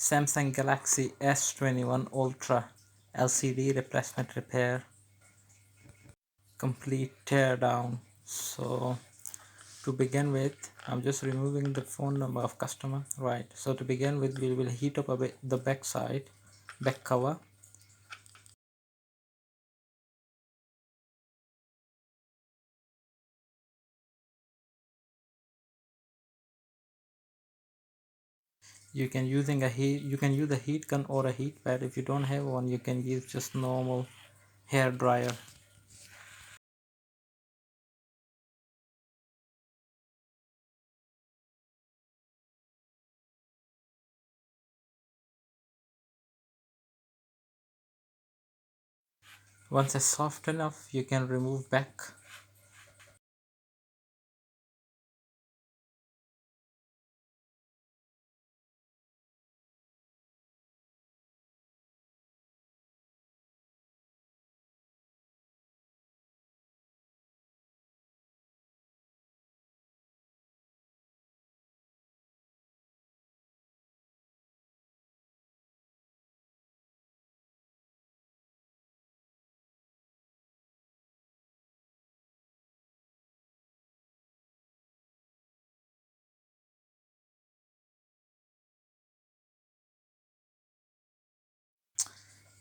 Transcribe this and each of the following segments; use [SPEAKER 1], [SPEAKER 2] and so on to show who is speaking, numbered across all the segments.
[SPEAKER 1] Samsung Galaxy S21 Ultra LCD replacement repair, complete teardown. So to begin with, I'm just removing the phone number of customer. Right, so to begin with, we will heat up a bit the back side, back cover. You can use a heat gun or a heat pad. If you don't have one, you can use just normal hair dryer. Once it's soft enough, you can remove back.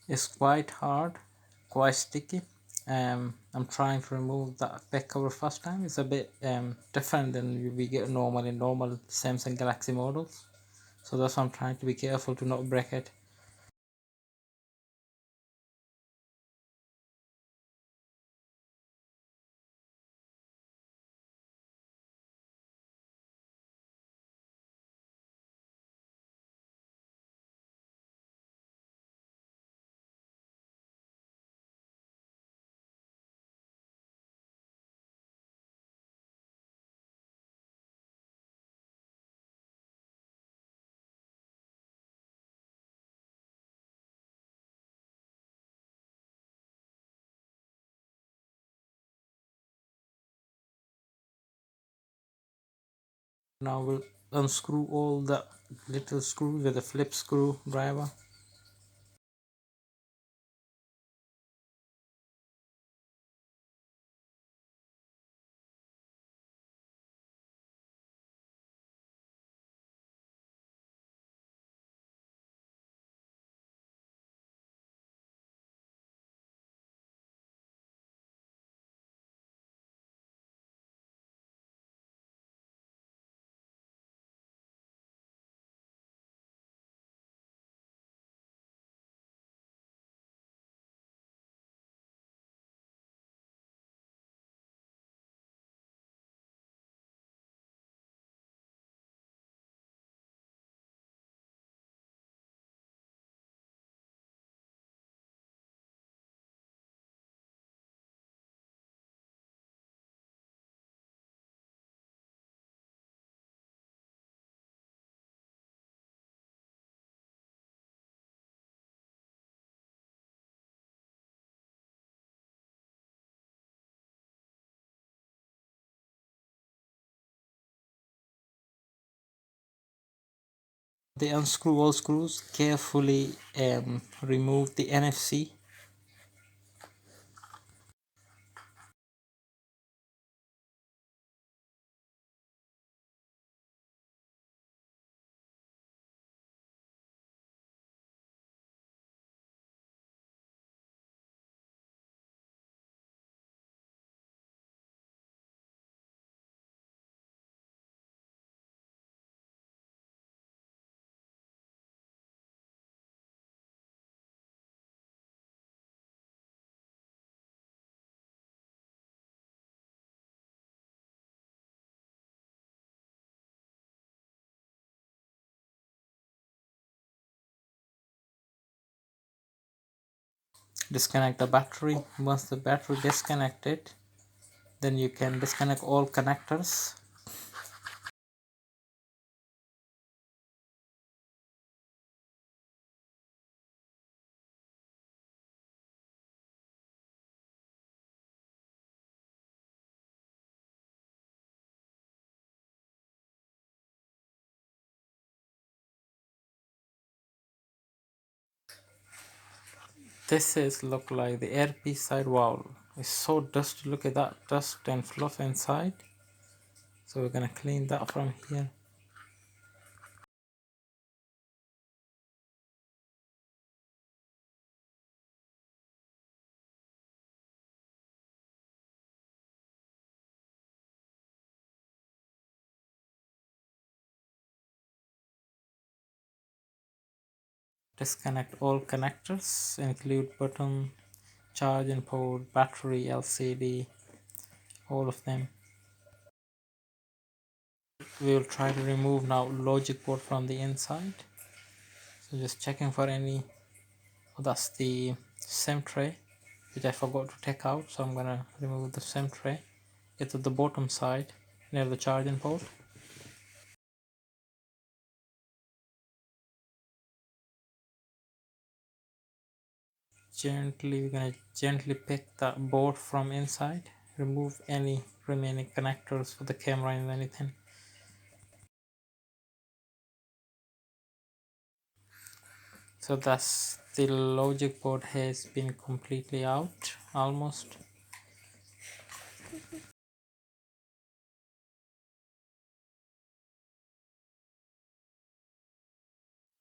[SPEAKER 1] It's quite hard, quite sticky. I'm trying to remove the back cover first time. It's a bit different than we get normal in normal Samsung Galaxy models. So that's why I'm trying to be careful to not break it. Now we'll unscrew all the little screws with a flip screw driver. They unscrew all screws, carefully remove the NFC. Disconnect the battery. Once the battery disconnected, then you can disconnect all connectors. This is look like the airpiece side wall. It's so dusty. Look at that dust and fluff inside. So we're gonna clean that from here. Disconnect all connectors, include button, charging port, battery, LCD, all of them. We will try to remove now logic board from the inside. So just checking for any. Oh, that's the SIM tray, which I forgot to take out. So I'm gonna remove the SIM tray. It's at the bottom side near the charging port. We're gonna gently pick the board from inside. Remove any remaining connectors for the camera and anything. So thus the logic board has been completely out almost.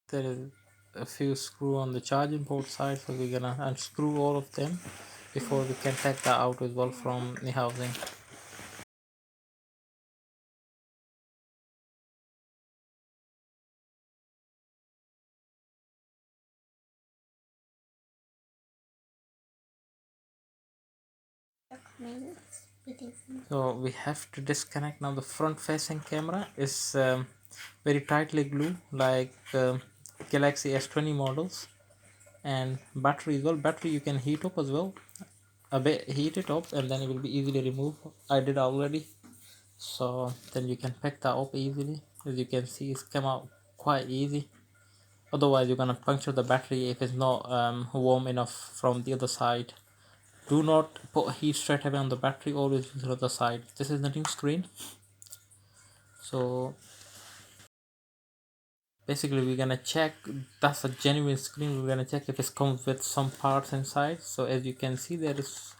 [SPEAKER 1] There is a few screw on the charging port side, so we're gonna unscrew all of them before we can take that out as well from the housing. So we have to disconnect now. The front facing camera is very tightly glued like Galaxy S20 models, and battery as well. Battery you can heat up as well, a bit heat it up and then it will be easily removed. I did already, so then you can pick that up easily. As you can see, it's come out quite easy. Otherwise you're gonna puncture the battery if it's not warm enough from the other side. Do not put heat straight away on the battery, always use the other side. This is the new screen. So basically we're gonna check that's a genuine screen. We're gonna check if it comes with some parts inside. So as you can see, there is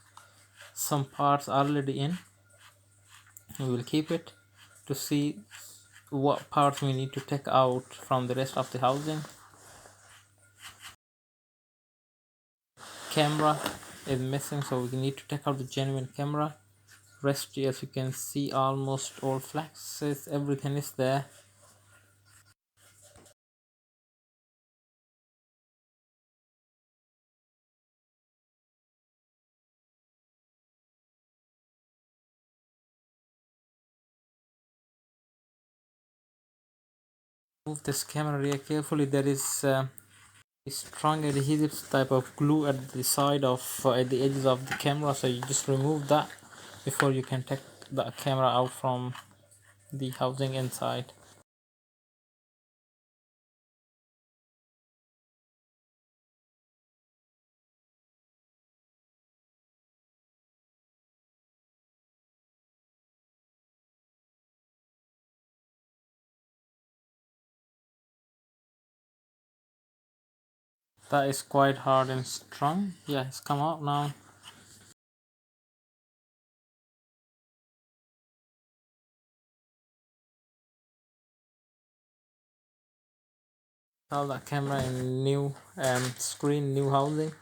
[SPEAKER 1] some parts already in. We will keep it to see what parts we need to take out from the rest of the housing. Camera is missing, so we need to take out the genuine camera. Rest, as you can see, almost all flexes, everything is there. Move this camera really carefully. There is a strong adhesive type of glue at the side of at the edges of the camera, so you just remove that before you can take the camera out from the housing inside. That is quite hard and strong. Yeah, it's come out now. Install that camera in new screen, new housing.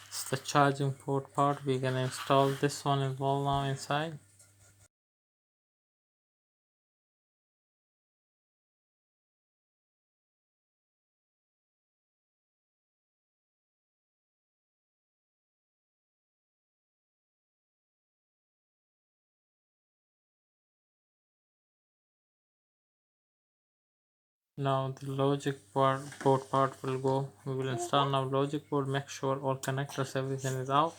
[SPEAKER 1] It's the charging port part. We're gonna install this one as well now inside. Now the logic board part will go. We will install now logic board, make sure all connectors, everything is out.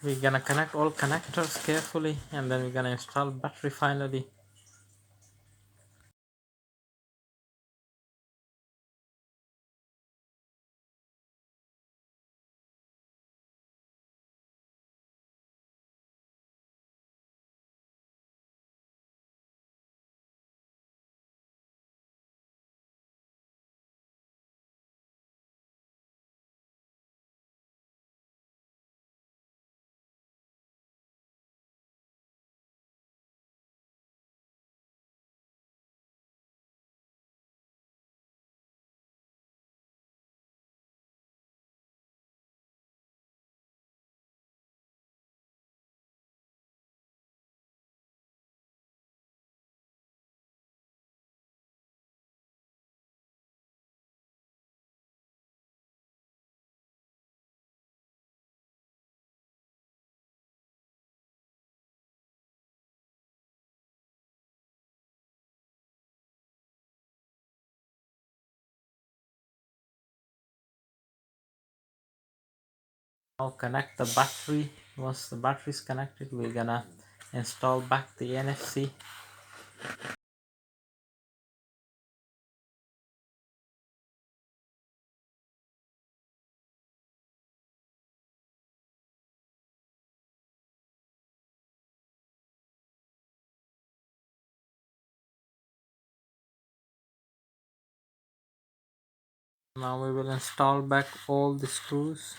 [SPEAKER 1] We're gonna connect all connectors carefully and then we're gonna install battery finally. Now connect the battery. Once the battery is connected, we're gonna install back the NFC. Now we will install back all the screws.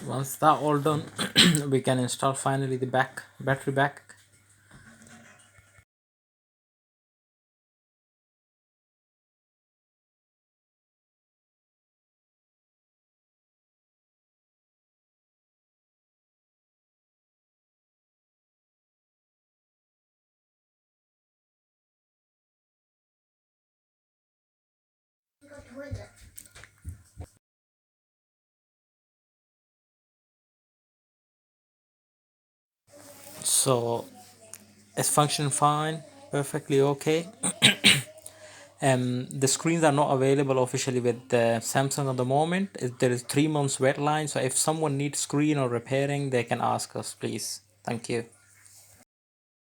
[SPEAKER 1] Once that all done, we can install finally the battery back. So it's functioning fine, perfectly okay. The screens are not available officially with the Samsung at the moment. There is 3 months wait line, so if someone needs screen or repairing, they can ask us, please. Thank you.